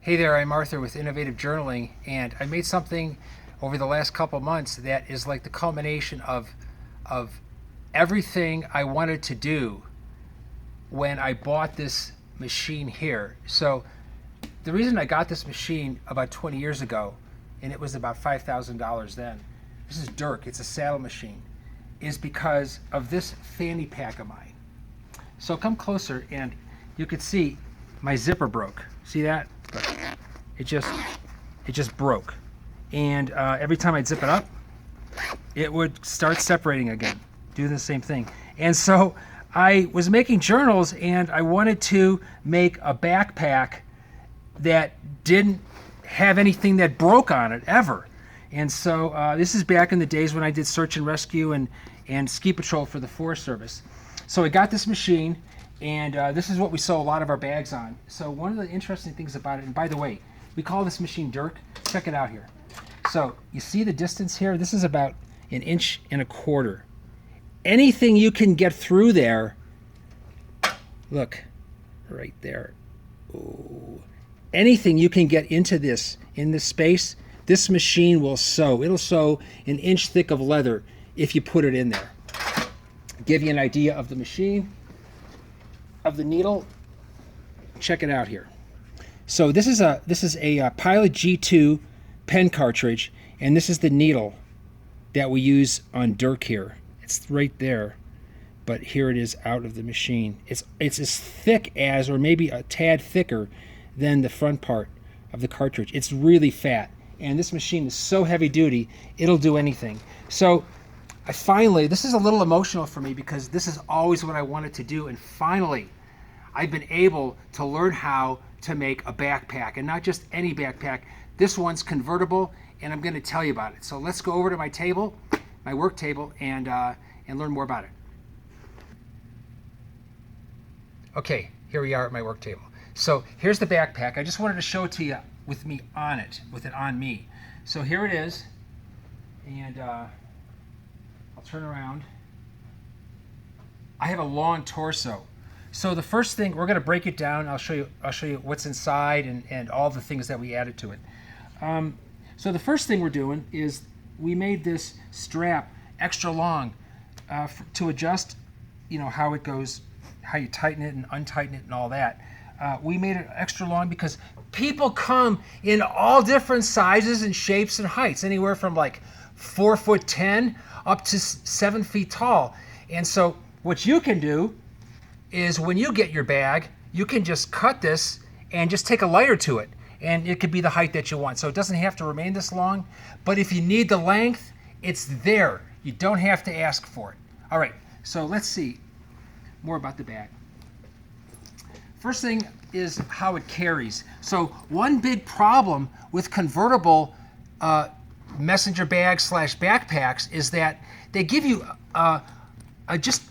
Hey there, I'm Arthur with Innovative Journaling, and I made something over the last couple months that is like the culmination of everything I wanted to do when I bought this machine here. So the reason I got this machine about 20 years ago, and it was about $5,000 then, this is Dirk, it's a saddle machine, is because of this fanny pack of mine. So come closer and you could see my zipper broke. See that? It just broke. And every time I'd zip it up, it would start separating again, doing the same thing. And so I was making journals and I wanted to make a backpack that didn't have anything that broke on it ever. And so this is back in the days when I did search and rescue and ski patrol for the Forest Service. So I got this machine, and this is what we sew a lot of our bags on. So one of the interesting things about it, and by the way, we call this machine Dirk. Check it out here. So you see the distance here? This is about 1.25 inches. Anything you can get through there, look, right there. Ooh. Anything you can get into this, in this space, this machine will sew. It'll sew 1 inch thick of leather if you put it in there. Give you an idea of the machine, of the needle. Check it out here. So this is a Pilot G2 pen cartridge, and this is the needle that we use on Dirk here. It's right there, but here it is out of the machine. It's as thick as, or maybe a tad thicker than the front part of the cartridge. It's really fat, and this machine is so heavy duty, it'll do anything. So I finally, this is a little emotional for me because this is always what I wanted to do, and finally I've been able to learn how to make a backpack, and not just any backpack. This one's convertible, and I'm going to tell you about it. So let's go over to my table, my work table, and learn more about it. Okay, here we are at my work table. So here's the backpack. I just wanted to show it to you with me on it, with it on me. So here it is, and I'll turn around. I have a long torso. So the first thing, we're going to break it down. I'll show you what's inside and all the things that we added to it. So the first thing we're doing is we made this strap extra long to adjust, how it goes, how you tighten it and untighten it and all that. We made it extra long because people come in all different sizes and shapes and heights, anywhere from like 4'10" up to 7 feet tall. And so what you can do is when you get your bag, you can just cut this and just take a lighter to it, and it could be the height that you want. So it doesn't have to remain this long, but if you need the length, it's there. You don't have to ask for it. All right, so let's see more about the bag. First thing is how it carries. So one big problem with convertible messenger bags / backpacks is that they give you just,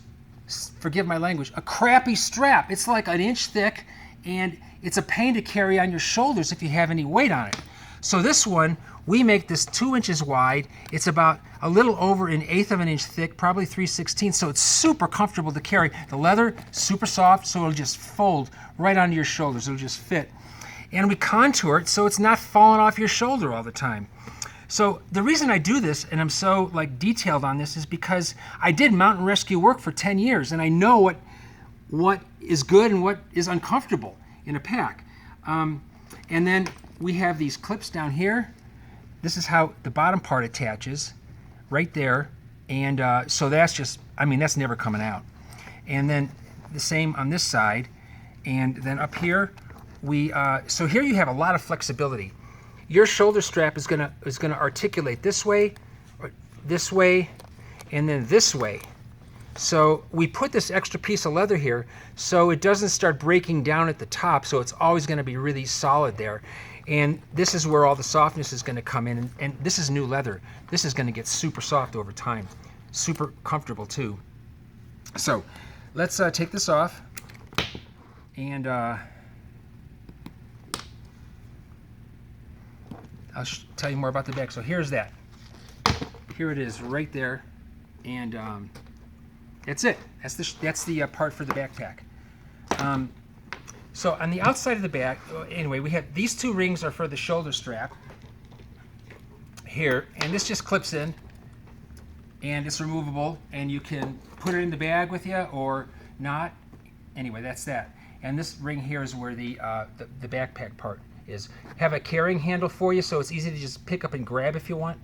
forgive my language, a crappy strap. It's like 1 inch thick, and it's a pain to carry on your shoulders if you have any weight on it. So this one, we make this 2 inches wide. It's about a little over 1/8 of an inch thick, probably 3/16, so it's super comfortable to carry. The leather, super soft, so it'll just fold right onto your shoulders. It'll just fit. And we contour it so it's not falling off your shoulder all the time. So the reason I do this, and I'm so detailed on this, is because I did mountain rescue work for 10 years, and I know what is good and what is uncomfortable in a pack. And then we have these clips down here. This is how the bottom part attaches, right there. And so that's just, that's never coming out. And then the same on this side. And then up here, so here you have a lot of flexibility. Your shoulder strap is gonna articulate this way, and then this way. So we put this extra piece of leather here so it doesn't start breaking down at the top, so it's always gonna be really solid there. And this is where all the softness is gonna come in, and this is new leather. This is gonna get super soft over time. Super comfortable too. So let's take this off, and I'll tell you more about the bag. So here's that. Here it is right there, and that's it. That's the part for the backpack. So on the outside of the bag, anyway, we have these two rings are for the shoulder strap here, and this just clips in, and it's removable, and you can put it in the bag with you or not. Anyway, that's that. And this ring here is where the backpack part is. Have a carrying handle for you, so it's easy to just pick up and grab if you want.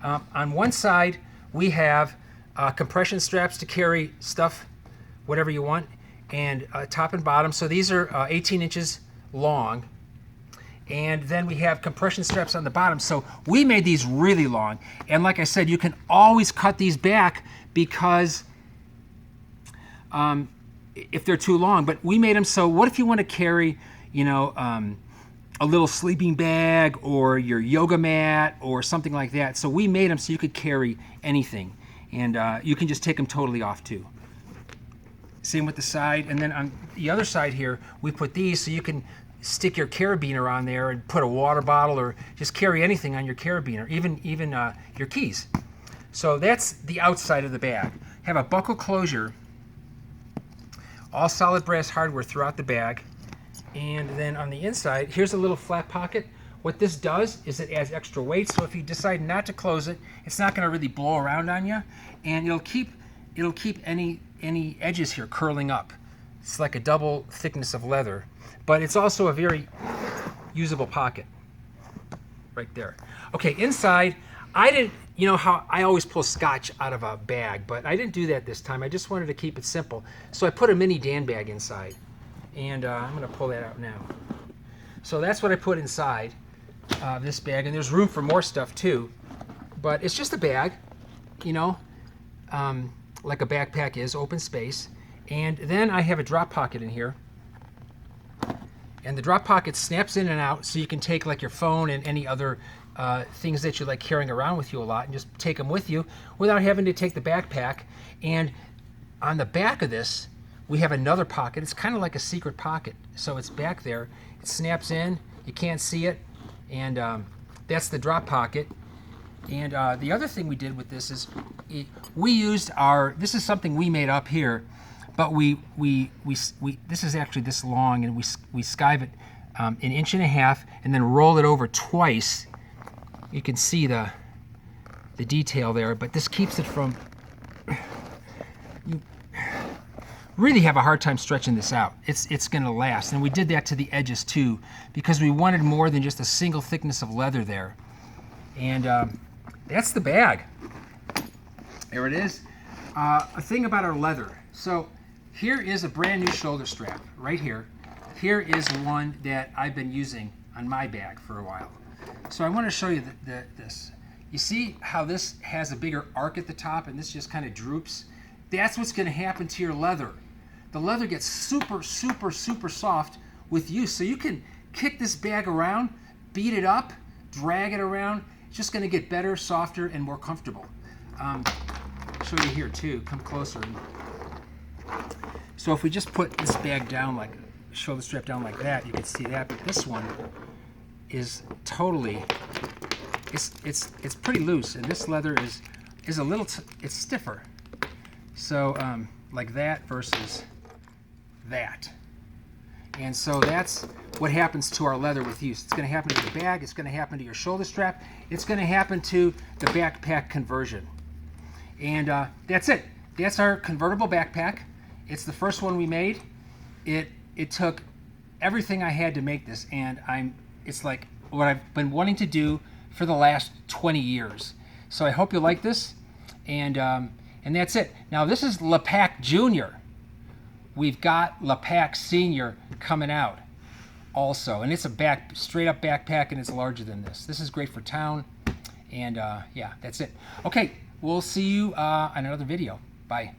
On one side, we have compression straps to carry stuff, whatever you want, and top and bottom. So these are 18 inches long. And then we have compression straps on the bottom. So we made these really long. And like I said, you can always cut these back because if they're too long. But we made them so what if you want to carry, you know, a little sleeping bag or your yoga mat or something like that. So we made them so you could carry anything. And you can just take them totally off too. Same with the side. And then on the other side here, we put these so you can stick your carabiner on there and put a water bottle or just carry anything on your carabiner, even your keys. So that's the outside of the bag. Have a buckle closure, all solid brass hardware throughout the bag. And then on the inside, here's a little flat pocket. What this does is it adds extra weight, so if you decide not to close it, it's not going to really blow around on you, and it'll keep any edges here curling up. It's like a double thickness of leather, but it's also a very usable pocket right there. Okay, inside, I didn't, you know how I always pull scotch out of a bag, but I didn't do that this time. I just wanted to keep it simple. So I put a mini Dan bag inside, and I'm going to pull that out now. So that's what I put inside this bag, and there's room for more stuff too, but it's just a bag, you know, like a backpack is, open space. And then I have a drop pocket in here, and the drop pocket snaps in and out so you can take like your phone and any other things that you like carrying around with you a lot and just take them with you without having to take the backpack. And on the back of this, we have another pocket. It's kind of like a secret pocket. So it's back there. It snaps in. You can't see it. And that's the drop pocket. And the other thing we did with this is we used this is something we made up here, but this is actually this long, and we skive it an inch and a half and then roll it over twice. You can see the detail there, but this keeps it from, you really have a hard time stretching this out. It's going to last, and we did that to the edges too because we wanted more than just a single thickness of leather there. And that's the bag. There it is. A thing about our leather. So here is a brand new shoulder strap right here. Here is one that I've been using on my bag for a while. So I want to show you this. You see how this has a bigger arc at the top and this just kind of droops? That's what's going to happen to your leather. The leather gets super, super, super soft with use. So you can kick this bag around, beat it up, drag it around. It's just going to get better, softer, and more comfortable. I'll show you here too. Come closer. So if we just put this bag down, like shoulder strap down like that, you can see that. But this one is totally, it's pretty loose, and this leather is a little, it's stiffer. So like that versus that. And so that's what happens to our leather with use. It's going to happen to the bag. It's going to happen to your shoulder strap. It's going to happen to the backpack conversion. And that's it. That's our convertible backpack. It's the first one we made. It took everything I had to make this, and it's like what I've been wanting to do for the last 20 years. So I hope you like this, and that's it. Now this is LePak Jr. We've got LePak Sr. coming out also, and it's a straight up backpack, and it's larger than this. This is great for town, and yeah, that's it. Okay, we'll see you on another video. Bye.